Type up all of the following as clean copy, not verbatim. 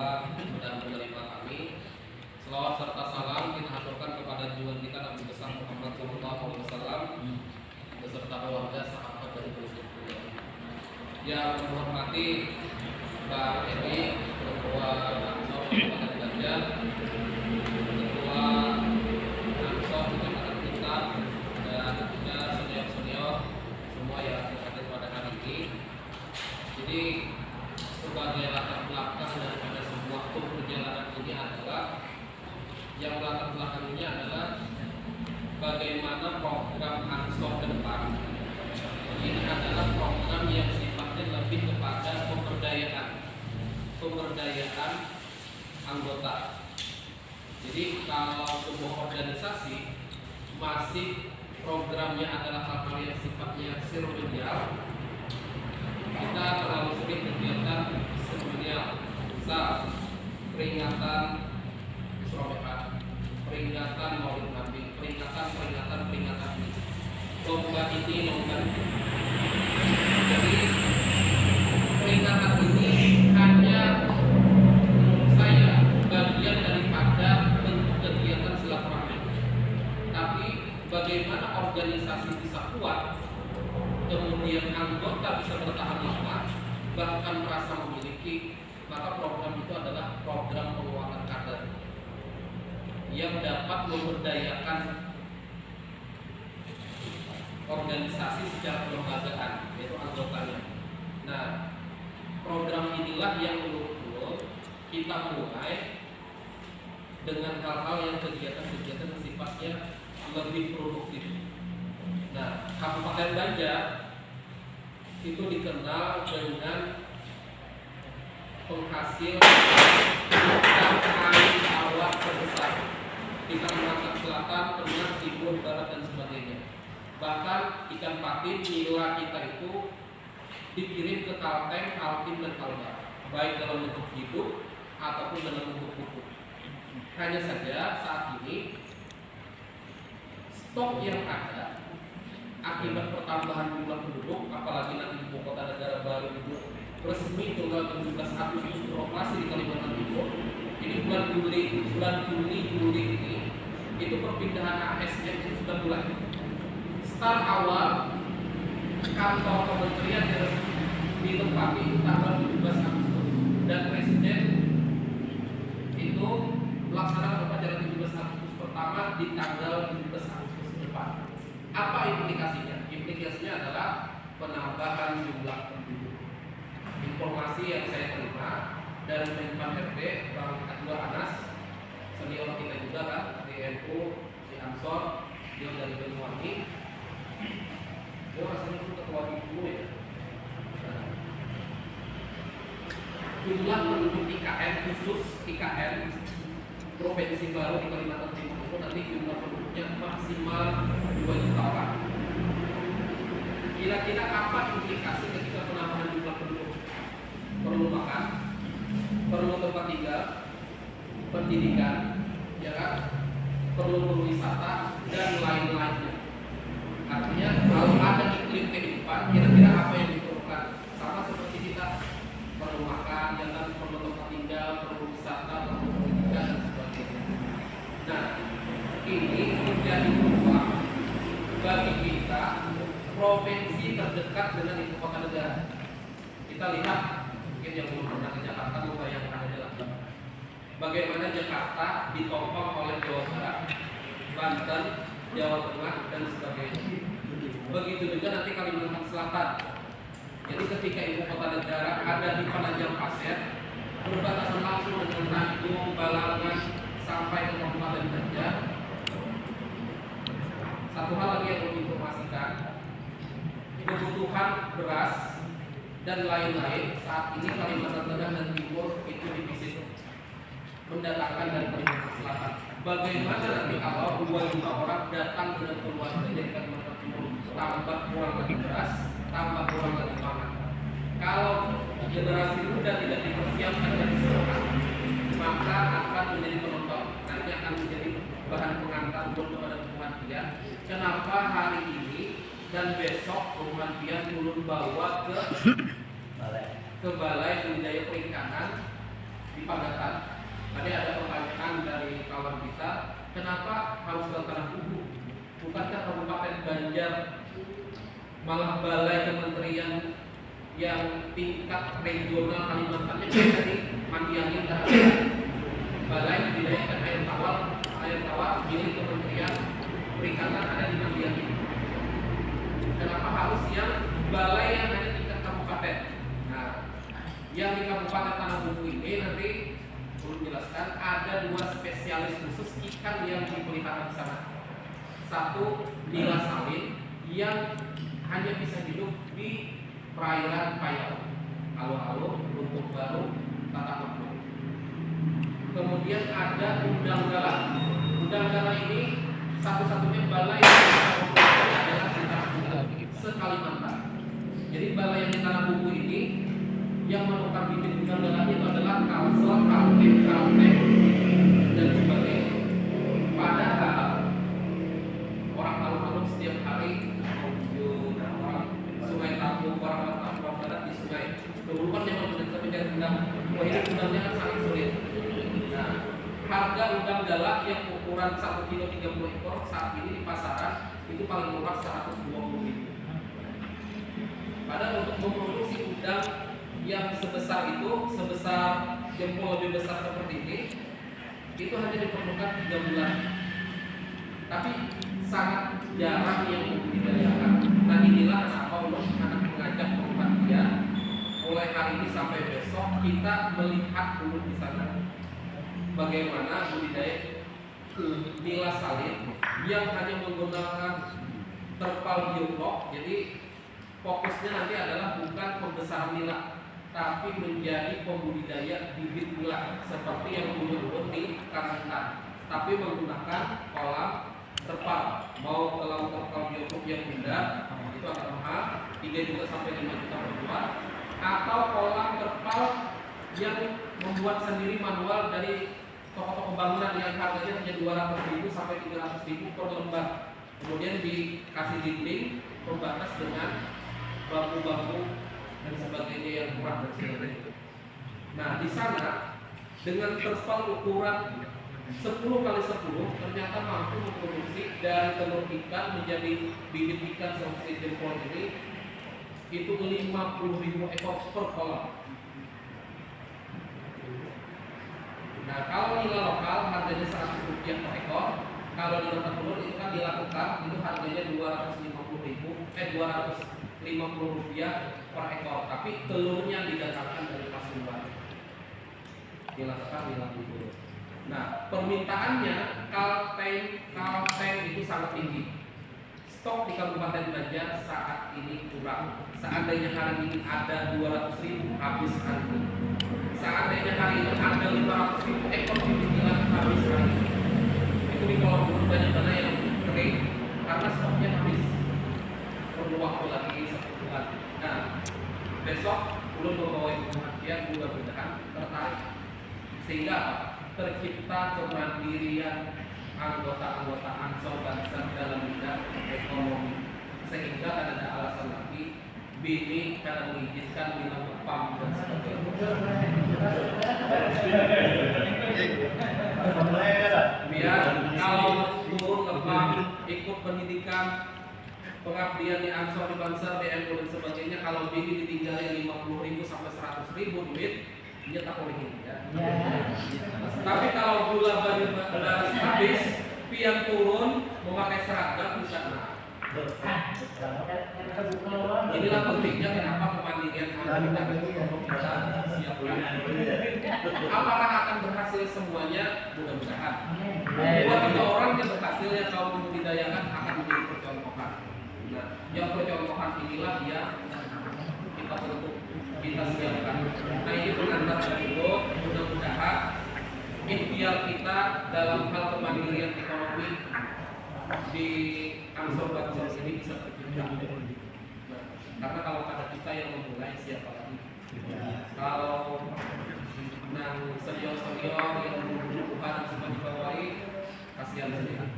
Allah dan menerima kami. Selawat serta salam kita haturkan kepada junjungan kita Nabi besar Muhammad SAW beserta keluarga, sahabat dan pengikutnya. Yang menghormati Pak Edi, Ketua Ansor Kabupaten Banjar, Ketua Ansor Kecamatan Kuntang, dan tentunya senior-senior semua yang hadir pada hari ini. Jadi sebagai latar belakang daripada sebuah perjalanan ini adalah bagaimana program Ansor ke depan. Ini adalah program yang sifatnya lebih kepada pemberdayaan anggota. Jadi kalau sebuah organisasi masih programnya adalah hal-hal yang sifatnya seremonial, kita terlalu sering kegiatan seremonial, misal peringatan Isra-Mi'raj, peringatan Maulid Nabi, peringatan ini, lomba ini, lomba itu. Jadi peringatan ini hanya menurut saya bagian daripada bentuk kegiatan silaturahmi. Tapi bagaimana organisasi bisa kuat, kemudian anggota bisa bertahan lama, bahkan merasa memiliki, maka program itu adalah program penguatan kader yang dapat memberdayakan organisasi secara kelembagaan, yaitu anggotanya. Nah, program inilah yang menurut kita mulai dengan hal-hal yang kegiatan-kegiatan yang sifatnya lebih produktif. Nah, Kabupaten Banjar itu dikenal dengan penghasil ikan air tawar terbesar di Kalimantan Selatan, Tengah, Timur, Barat dan sebagainya. Bahkan ikan patin nila kita itu dikirim ke Kalteng, Kaltim dan Kalbar, baik dalam bentuk hidup ataupun dalam bentuk pupuk. Hanya saja saat ini stok yang ada akibat pertambahan jumlah penduduk, apalagi nanti ibu kota negara baru itu resmi tanggal 17 Agustus beroperasi di Kalimantan Timur. Ini bulan Juli ini itu perpindahan ASN itu sudah mulai. Start awal kantor kementerian yang ditempati itu tanggal 17 Agustus dan presiden itu melaksanakan upacara 17 Agustus pertama di tanggal 17 Agustus depan. Apa implikasinya? Implikasinya adalah penambahan jumlah penduduk. Informasi yang saya terima dari Menpan RB Bang Kedua Anas, senior kita juga kan di NU, di Ansor, dia dari Banyuwangi. Dia rasanya itu ketua dulu ya. Nah, jumlah penduduk IKN khusus IKN Provinsi Baru di Kalimantan Timur itu nanti jumlah penduduknya maksimal 2 juta orang. Kira-kira apa implikasi ketika penambahan jumlah penduduk? Perlu makan, perlu tempat tinggal, pendidikan, ya kan? Perlu wisata dan lain-lainnya. Artinya kalau ada iklim kehidupan, kira-kira apa yang diperlukan? Sama seperti kita perlu makan, ya kan? Perlu tempat tinggal, perlu wisata, perlu pendidikan dan sebagainya. Nah, ini menjadi peluang bagi kita provinsi terdekat dengan ibu kota negara. Kita lihat, mungkin yang belum pernah ke Jakarta membayangkan adalah bagaimana Jakarta ditopang oleh Jawa Barat, Banten, Jawa Tengah dan sebagainya. Begitu juga nanti Kalimantan Selatan. Jadi ketika ibu kota negara ada di Penajam Pasir, berbatasan langsung dengan Tanjung, Balangan sampai ke Kabupaten Banjar. Satu hal lagi yang perlu diinformasikan, kebutuhan beras dan lain-lain saat ini Kalimantan Tengah dan Timur itu dipisah mendatangkan dari Kalimantan Selatan. Bagaimana nanti kalau 2 juta orang datang dengan keluarga dari Kalimantan Timur, tambah kurang lagi beras, tambah kurang lagi pangan. Kalau generasi muda tidak dipersiapkan dari sekarang, maka akan menjadi penonton, nanti akan menjadi bahan pengantar kepada penghentian. Kenapa hari ini dan besok penghentian turun bawa ke Balai Budaya Perikanan di Padatan. Tadi ada pertanyaan dari kawan kita, kenapa harus ke tanah buku? Bukankah Kabupaten Banjar malah balai kementerian yang tingkat regional Kalimantan bisa dimandiangin balai budidaya ikan air tawar milik Kementerian Perikanan ada di Mandiangin. Kenapa harus yang balai yang hanya tingkat kabupaten? Nah, yang di Kabupaten Tanah Bumbu ini nanti perlu menjelaskan ada 2 spesialis khusus ikan yang dipelihara di sana. Satu nila salin yang hanya bisa hidup di perairan Payau, Alur-alur, Lumpur Baru, Tatak Makmur. Kemudian ada Udang Galah. Udang Galah ini satu-satunya balai yang adalah di Tanah Bumbu se-Kalimantan. Jadi balai yang di Tanah Bumbu ini yang menukar bibit Udang Galah itu adalah Kalsel, Kalteng, dan sebagainya. Padahal orang alun-alun setiap hari orang Sungai Tambung, orang Barat di Sungai Keulupan yang mencari udang. Wah, ini udangnya kan sangat sulit. Nah, harga udang galak yang ukuran 1 kilo 30 ekor saat ini di pasaran itu paling murah 120.000. Padahal untuk memproduksi udang yang sebesar jempol lebih besar seperti ini, itu hanya diperlukan 3 bulan. Tapi sangat jarang yang membudidayakan. Nah, inilah kenapa Allah anak mengajak perhatian mulai hari ini sampai besok kita melihat dulu di sana bagaimana budidaya nila salin yang hanya menggunakan terpal biolog. Jadi fokusnya nanti adalah bukan pembesaran nila, tapi menjadi pembudidaya bibit nila seperti yang dulu di Kalimantan, tapi menggunakan kolam terpal. Mau kalau terpal biolog yang indah itu akan mahal, 3 juta sampai 5 juta per bulan, atau kolam terpal yang membuat sendiri manual dari toko-toko bangunan yang harganya hanya 200.000 sampai 300.000 per lembar. Kemudian dikasih dinding pembatas dengan bambu-bambu dan sebagainya yang murah dan sebagainya. Nah, di sana dengan terpal ukuran 10x10 ternyata mampu memproduksi dari telur ikan menjadi bibit ikan seperti jempol ini itu 50.000 ekor per kolam. Nah, kalau nila lokal harganya 100 rupiah per ekor. Kalau di tempat telur itu kan dilakukan itu harganya 250 rupiah per ekor. Tapi telurnya didatangkan dari Pasuruan. Dilakukan di Lampung. Nah, permintaannya kalteng itu sangat tinggi. Stok di Kabupaten Banjar saat ini kurang. Seandainya hari ini ada 200.000 habis hari ini. Seandainya hari ini ada 500.000 ekor bibit nila habis hari ini. Itu di kolom bulu banyak mana yang kering karena stoknya habis. Perlu waktu lagi 1 bulan. Nah, besok belum membawa perhatian mudah-mudahan tertarik sehingga tercipta kemandirian anggota-anggota Ansor Banser dalam bidang ekonomi, sehingga tidak ada alasan lagi BNI karena mengizinkan bilang ngepam dan sebagainya. Biar kalau turun ngepam, ikut pendidikan, pengabdian di Ansor, di Banser, di NU dan sebagainya, kalau BNI ditinggalin 50.000 sampai 100.000 duit, dia tak boleh ya. Tapi kalau gula baru habis, pian turun, memakai seragam di sana. Inilah pentingnya kenapa kemandirian kita siapkan. Apakah akan berhasil semuanya? Mudah-mudahan. 2-3 orang yang berhasil yang kaum membudidayakan akan menjadi percontohan. Nah, yang percontohan inilah yang kita bentuk, kita siapkan. Nah, ini pengantar dari itu, mudah-mudahan ikhtiar kita dalam hal kemandirian ekonomi di Ansor Banser ini bisa tercipta. Karena kalau ada kita yang memulai, siapa lagi? Kalau nang senior-senior yang membunuh Tuhan dan semua dibawahi, kasihan saja.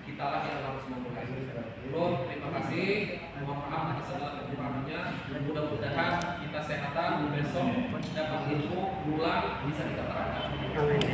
Kita lah yang harus memulai. Terima kasih. Mohon maaf atas segala kekurangannya. tentunya mudah-mudahan kita sehatan besok dapat ilmu pulang bisa kita terangkan.